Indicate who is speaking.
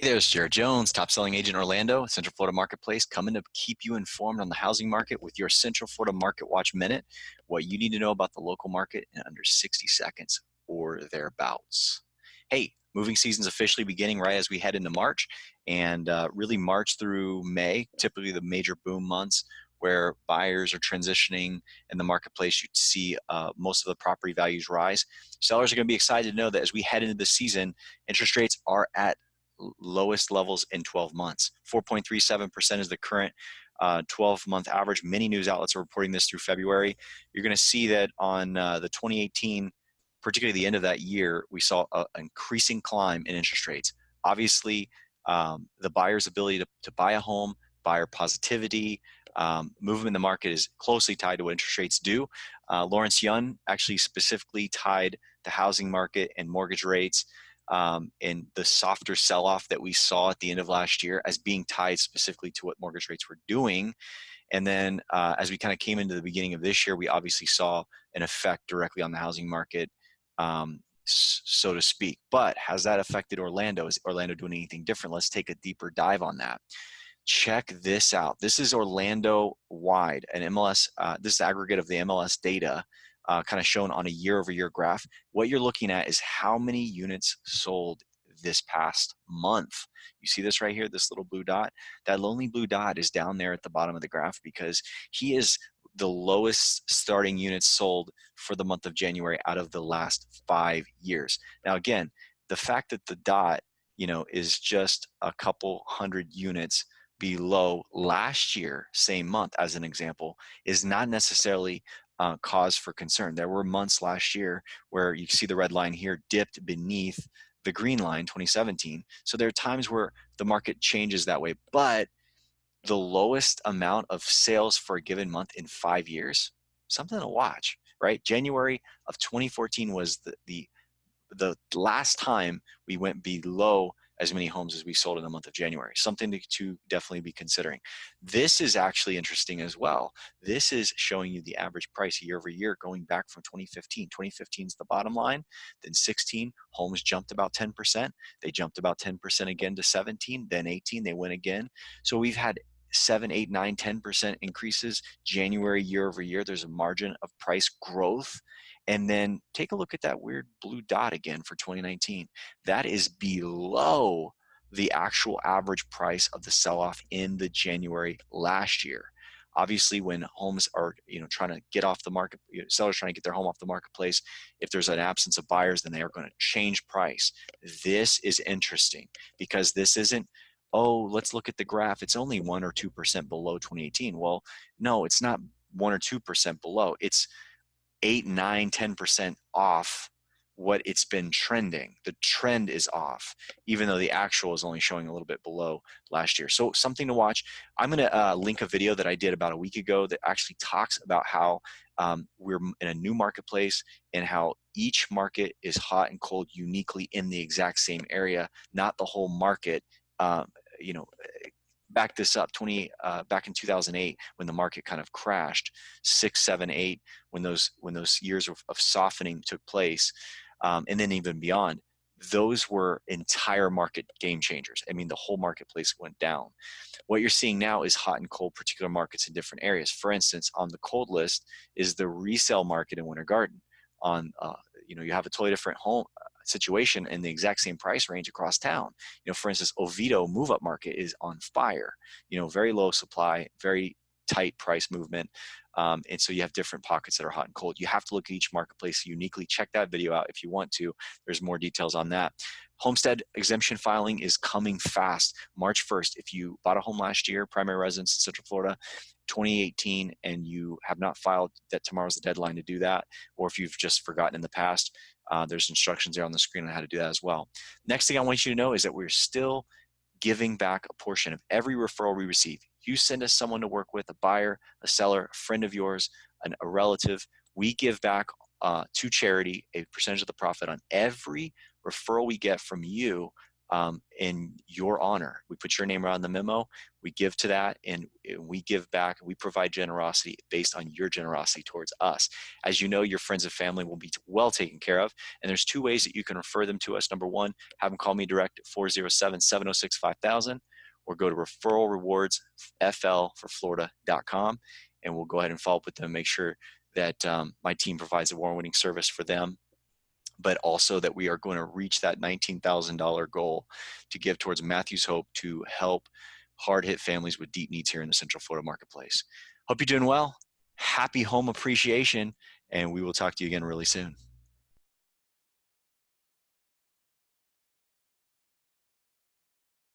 Speaker 1: Hey there, it's Jared Jones, top selling agent in Orlando, Central Florida Marketplace, coming to keep you informed on the housing market with your Central Florida Market Watch Minute. What you need to know about the local market in under 60 seconds or thereabouts. Hey, moving season's officially beginning right as we head into March, and really March through May, typically the major boom months where buyers are transitioning in the marketplace. You see most of the property values rise. Sellers are going to be excited to know that as we head into the season, interest rates are at lowest levels in 12 months. 4.37% is the current 12-month average. Many news outlets are reporting this through February. You're going to see that on the 2018, particularly the end of that year, we saw an increasing climb in interest rates. Obviously, the buyer's ability to buy a home, buyer positivity, movement in the market is closely tied to what interest rates do. Lawrence Yun actually specifically tied the housing market and mortgage rates and the softer sell-off that we saw at the end of last year as being tied specifically to what mortgage rates were doing. And then as we kind of came into the beginning of this year, we obviously saw an effect directly on the housing market, so to speak. But has that affected Orlando? Is Orlando doing anything different? Let's take a deeper dive on that. Check this out. This is Orlando wide, an MLS. This is the aggregate of the MLS data, kind of shown on a year-over-year graph. What you're looking at is how many units sold this past month. You see this right here, this little blue dot? That lonely blue dot is down there at the bottom of the graph because he is the lowest starting units sold for the month of January out of the last 5 years. Now, again, the fact that the dot, is just a couple hundred units below last year, same month as an example, is not necessarily cause for concern. There were months last year where you see the red line here dipped beneath the green line, 2017. So there are times where the market changes that way, but the lowest amount of sales for a given month in 5 years, something to watch, right? January of 2014 was the last time we went below as many homes as we sold in the month of January. Something to definitely be considering. This is actually interesting as well. This is showing you the average price year over year going back from 2015. 2015 is the bottom line. Then 16, homes jumped about 10%. They jumped about 10% again to 17, then 18, they went again. So we've had 7, 8, 9, 10% increases January year over year. There's a margin of price growth. And then take a look at that weird blue dot again for 2019. That is below the actual average price of the sell-off in the January last year. Obviously, when homes are trying to get off the market, sellers trying to get their home off the marketplace, if there's an absence of buyers, then they are going to change price. This is interesting because this isn't, oh, let's look at the graph. It's only 1 or 2% below 2018. Well, no, it's not 1 or 2% below. It's 8, 9, 10% off what it's been trending. The trend is off, even though the actual is only showing a little bit below last year. So something to watch. I'm going to link a video that I did about a week ago that actually talks about how we're in a new marketplace and how each market is hot and cold uniquely in the exact same area, not the whole market. Back this up, back in 2008 when the market kind of crashed, 6, 7, 8, when those years of softening took place, and then even beyond, those were entire market game changers. I mean, the whole marketplace went down. What you're seeing now is hot and cold particular markets in different areas. For instance, on the cold list is the resale market in Winter Garden. You have a totally different home situation in the exact same price range across town. For instance, Oviedo move-up market is on fire. Very low supply, very tight price movement. And so you have different pockets that are hot and cold. You have to look at each marketplace uniquely. Check that video out if you want to. There's more details on that. Homestead exemption filing is coming fast. March 1st, if you bought a home last year, primary residence in Central Florida, 2018, and you have not filed, that tomorrow's the deadline to do that. Or if you've just forgotten in the past, there's instructions there on the screen on how to do that as well. Next thing I want you to know is that we're still giving back a portion of every referral we receive. You send us someone to work with, a buyer, a seller, a friend of yours, a relative. We give back to charity a percentage of the profit on every referral we get from you in your honor. We put your name around the memo. We give to that, and we give back. We provide generosity based on your generosity towards us. As you know, your friends and family will be well taken care of. And there's two ways that you can refer them to us. Number one, have them call me direct at 407-706-5000, or go to referralrewardsfl4florida.com, and we'll go ahead and follow up with them, make sure that my team provides a award-winning service for them, but also that we are going to reach that $19,000 goal to give towards Matthew's Hope to help hard-hit families with deep needs here in the Central Florida marketplace. Hope you're doing well. Happy home appreciation, and we will talk to you again really soon.